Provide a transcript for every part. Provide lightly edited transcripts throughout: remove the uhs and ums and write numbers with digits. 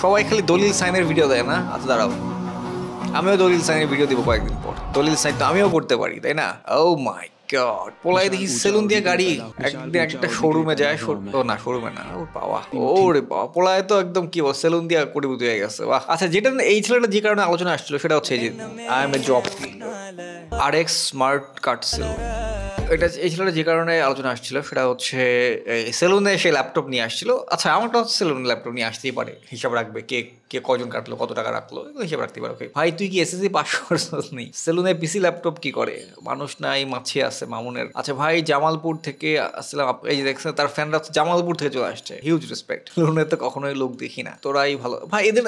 সবাই খালি দলিল সাইনের ভিডিও দেয় না? আচ্ছা দাঁড়াও, আমিও দলিল সাইনের ভিডিও দিব কয়েকদিন পর। দলিল সাইন তো আমিও করতে পারি, তাই না? ও মাই গড, পোলাই দেখি সেলুন দিয়ে গাড়ি একদিন একটা শোরুমে যায়। ও না, শোরুমে না, ও বাবা, ওরে বাবা, পোলায় তো একদম কি বল, সেলুন দিয়ে কোটিপতি হয়ে গেছে। বাহ। আচ্ছা, যেটা এই ছেলেটা যে কারণে আলোচনা আসছিল সেটা হচ্ছে যে I am a job RX smart cut salon. এটা এই ছেলেটা যে কারণে আলোচনা আসছিল সেটা হচ্ছে সেলুনে সে ল্যাপটপ নিয়ে আসছিল। আচ্ছা, আমারটা হচ্ছে সেলুনে ল্যাপটপ নিয়ে আসতেই পারে, হিসাব রাখবে কে কে কয়জন কাটলো, কত টাকা রাখলো, এগুলো হিসাব রাখতে পারে। ভাই তুই কি এসএসসি পাস করছিস? নেই সেলুনে পিসি ল্যাপটপ কি করে? মানুষ নাই, মাছি আছে মামুনের। আচ্ছা ভাই, জামালপুর থেকে আসছিলাম, এই যে দেখছেন তার ফ্যানরা জামালপুর থেকে চলে আসছে, হিউজ রেসপেক্ট। সেলুনে তো কখনোই লোক দেখি না, তোরাই ভালো ভাই। এদের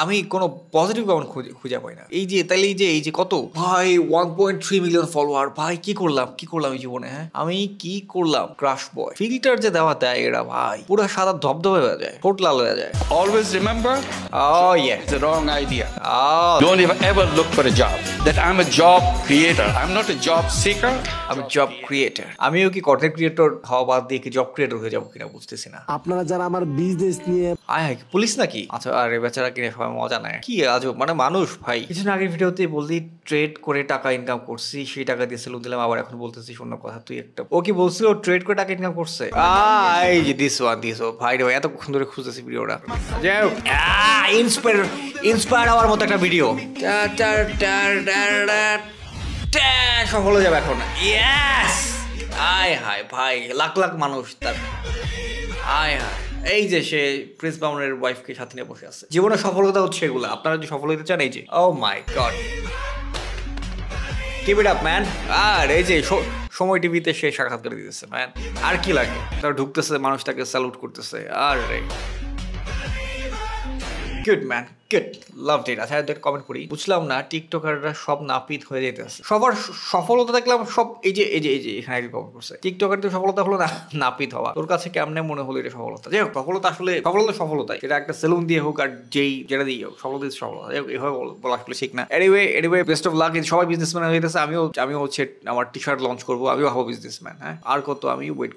আমি কোনো পজিটিভ কমেন্ট খুঁজে পাই না। এই যে তাইলে এই যে কত ভাই 1.3 মিলিয়ন ফলোয়ার, ভাই কি করলাম এই জীবনে? হ্যাঁ, আমি কি করলাম? ক্রাশ বয় ফিল্টার যে দেওয়া দেয় এরা, ভাই পুরো সাদা ধবধবে হয়ে যায়, ঠোঁট লাল হয়ে যায়। Always remember, Oh yeah, it's the wrong idea. oh Don't ever look for a job. That I'm a job creator. I'm not a job seeker. আমি জব ক্রিয়েটার। আমিও কি কন্টেন্ট ক্রিয়েটর হওয়া বাদ দিয়ে কি জব ক্রিয়েটর হয়ে যাবো কিনা বুঝতেছি না। আপনারা যারা আমার বিজনেস নিয়ে পুলিশ নাকি? আচ্ছা, আর এই বেচারা কিনে সবাই মজা নেয় কি আজব মানে মানুষ। ভাই কিছুদিন আগের ভিডিওতে বললি ট্রেড করে টাকা ইনকাম করছি, সেই টাকা দিয়ে সেলুন দিলাম, আবার এখন বলতেছি শূন্য কথা। তুই একটা ও কি বলছিল ট্রেড করে টাকা ইনকাম করছে? এই যে দিস ভাই রে ভাই, এতক্ষণ ধরে খুঁজতেছি ভিডিওটা। যাই হোক, ইন্সপায়ার হওয়ার মতো একটা ভিডিও সফল হয়ে যাবে এখন। ইয়েস, আয় হায় ভাই, লাখ লাখ মানুষ তার। আয় হায়, এই যে সে প্রিন্স বামনের ওয়াইফকে সাথে নিয়ে বসে আছে। জীবনে সফলতা হচ্ছে এগুলো। আপনারা যদি সফল হতে চান, এই যে oh my God, keep it up man. আর এই যে সময় টিভিতে সে সাক্ষাৎকার দিতেছে ম্যান, আর কি লাগে? তার ঢুকতেছে, মানুষ তাকে স্যালুট করতেছে। আর রে গুড ম্যান, গুড, লাভ ইট। আচ্ছা একটা কমেন্ট করি, বুঝলাম না টিকটকাররা সব নাপিত হয়ে যেতেছে। সবার সফলতা দেখলাম সব এই যে এখানে একজন কমেন্ট করছে টিকটকারদের সফলতা হলো না নাপিত হওয়া। তোর কাছে কেমনে মনে হলো এটা সফলতা? যাই হোক, সফলতা আসলে সফলতাই, সেটা একটা সেলুন দিয়ে হোক আর যেটা দিয়ে হোক, সফলতা যাই হোক, এভাবে বলা আসলে ঠিক না। Anyway best of luck. সবাই বিজনেসম্যান হয়ে গেছে, আমিও হচ্ছে আমার টি শার্ট লঞ্চ করবো, আমিও হবো বিজনেসম্যান। হ্যাঁ, আর কত আমি ওয়েট